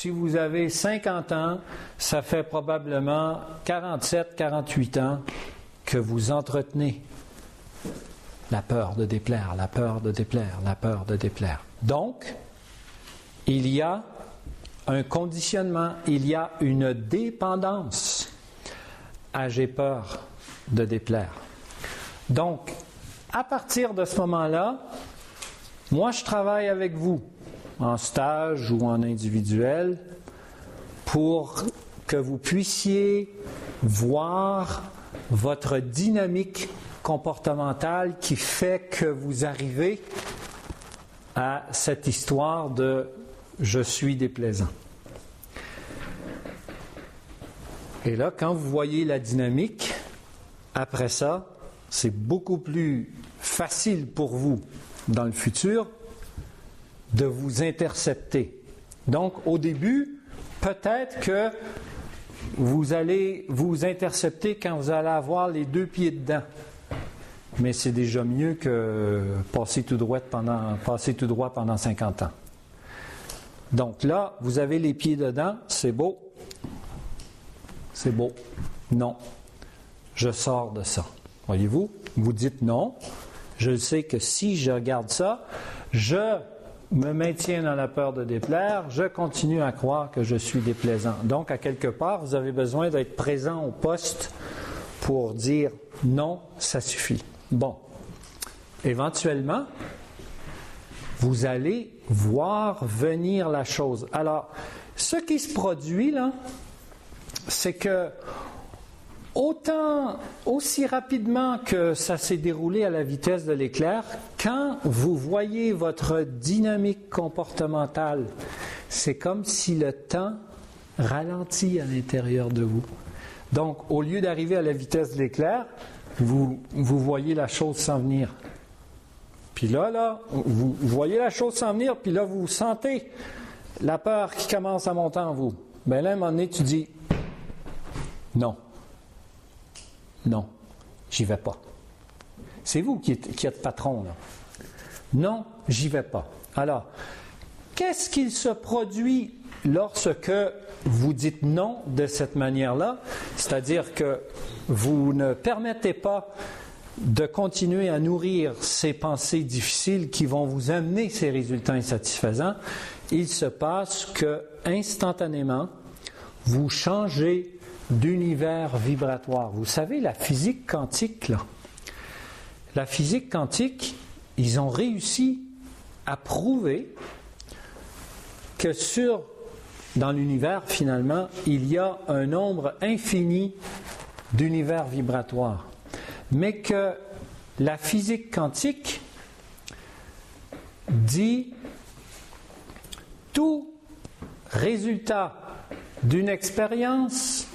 si vous avez 50 ans, ça fait probablement 47, 48 ans que vous entretenez la peur de déplaire, la peur de déplaire, la peur de déplaire. Donc, il y a un conditionnement, il y a une dépendance à j'ai peur de déplaire. Donc, à partir de ce moment-là, moi je travaille avec vous en stage ou en individuel pour que vous puissiez voir votre dynamique comportementale qui fait que vous arrivez à cette histoire de « je suis déplaisant ». Et là, quand vous voyez la dynamique, après ça, c'est beaucoup plus facile pour vous, dans le futur, de vous intercepter. Donc, au début, peut-être que vous allez vous intercepter quand vous allez avoir les deux pieds dedans. Mais c'est déjà mieux que passer tout droit pendant 50 ans. Donc là, vous avez les pieds dedans, c'est beau. C'est beau. Non. Je sors de ça. Voyez-vous? Vous dites non. Je sais que si je regarde ça, je me maintiens dans la peur de déplaire, je continue à croire que je suis déplaisant. Donc, à quelque part, vous avez besoin d'être présent au poste pour dire non, ça suffit. Bon. Éventuellement, vous allez voir venir la chose. Alors, ce qui se produit là, c'est que aussi rapidement que ça s'est déroulé à la vitesse de l'éclair, quand vous voyez votre dynamique comportementale, c'est comme si le temps ralentit à l'intérieur de vous. Donc, au lieu d'arriver à la vitesse de l'éclair, vous voyez la chose s'en venir. Puis là, vous voyez la chose s'en venir, puis là, vous sentez la peur qui commence à monter en vous. Bien là, à un moment donné, tu dis non. Non, j'y vais pas. C'est vous qui êtes patron, là. Non, j'y vais pas. Alors, qu'est-ce qu'il se produit lorsque vous dites non de cette manière-là? C'est-à-dire que vous ne permettez pas de continuer à nourrir ces pensées difficiles qui vont vous amener ces résultats insatisfaisants. Il se passe que, instantanément, vous changez d'univers vibratoire. Vous savez, la physique quantique, là, la physique quantique, ils ont réussi à prouver que dans l'univers, finalement, il y a un nombre infini d'univers vibratoires. Mais que la physique quantique dit tout résultat d'une expérience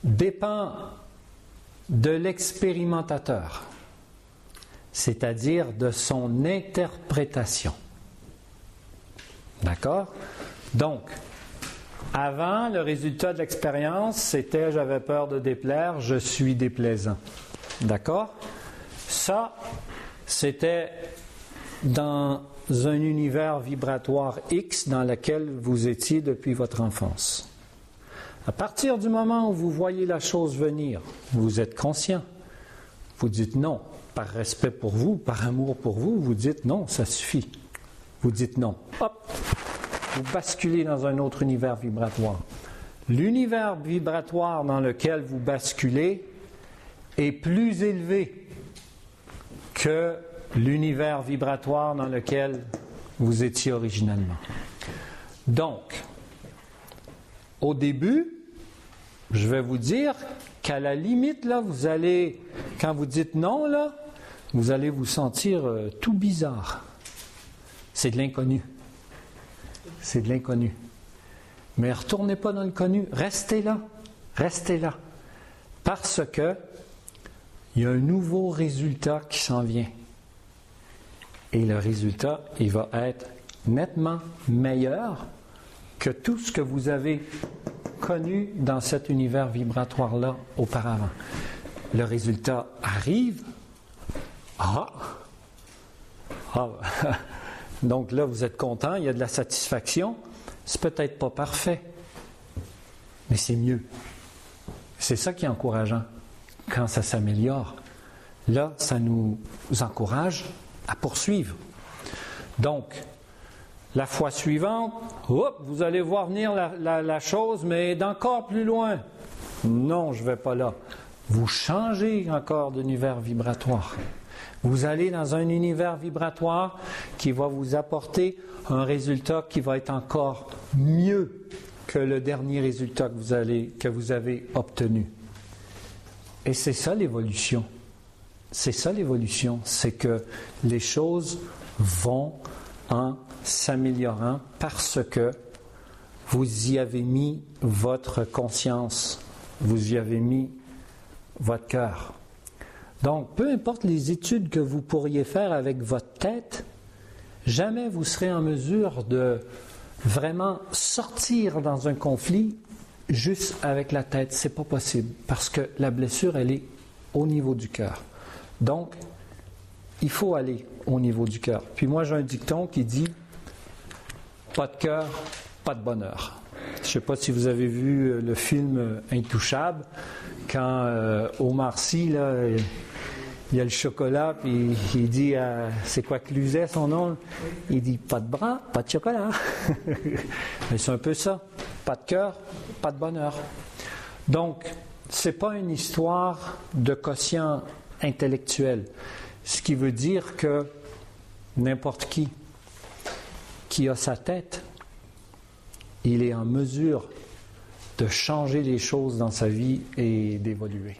dépend de l'expérimentateur, c'est-à-dire de son interprétation. D'accord? Donc, avant, le résultat de l'expérience, c'était « j'avais peur de déplaire, je suis déplaisant ». D'accord? Ça, c'était dans un univers vibratoire X dans lequel vous étiez depuis votre enfance. À partir du moment où vous voyez la chose venir, vous êtes conscient. Vous dites non. Par respect pour vous, par amour pour vous, vous dites non, ça suffit. Vous dites non. Hop! Vous basculez dans un autre univers vibratoire. L'univers vibratoire dans lequel vous basculez est plus élevé que l'univers vibratoire dans lequel vous étiez originalement. Donc, au début, je vais vous dire qu'à la limite, là, quand vous dites non, là, vous allez vous sentir tout bizarre. C'est de l'inconnu. C'est de l'inconnu. Mais retournez pas dans le connu. Restez là. Restez là. Parce que il y a un nouveau résultat qui s'en vient. Et le résultat, il va être nettement meilleur que tout ce que vous avez connu dans cet univers vibratoire-là auparavant. Le résultat arrive. Donc là, vous êtes content, il y a de la satisfaction. C'est peut-être pas parfait, mais c'est mieux. C'est ça qui est encourageant, quand ça s'améliore. Là, ça nous encourage à poursuivre. Donc, la fois suivante, vous allez voir venir la chose, mais d'encore plus loin. Non, je ne vais pas là. Vous changez encore d'univers vibratoire. Vous allez dans un univers vibratoire qui va vous apporter un résultat qui va être encore mieux que le dernier résultat que vous avez obtenu. Et c'est ça l'évolution. C'est ça l'évolution. C'est que les choses vont en s'améliorant parce que vous y avez mis votre conscience, vous y avez mis votre cœur. Donc, peu importe les études que vous pourriez faire avec votre tête, jamais vous serez en mesure de vraiment sortir dans un conflit juste avec la tête. C'est pas possible parce que la blessure, elle est au niveau du cœur. Donc, il faut aller au niveau du cœur. Puis moi, j'ai un dicton qui dit « Pas de cœur, pas de bonheur ». Je ne sais pas si vous avez vu le film Intouchable, quand Omar Sy, là, il y a le chocolat, puis il dit c'est quoi Cluzet, son nom? Il dit « Pas de bras, pas de chocolat ». Mais c'est un peu ça. Pas de cœur, pas de bonheur. Donc, ce n'est pas une histoire de quotient intellectuel. Ce qui veut dire que n'importe qui a sa tête, il est en mesure de changer les choses dans sa vie et d'évoluer.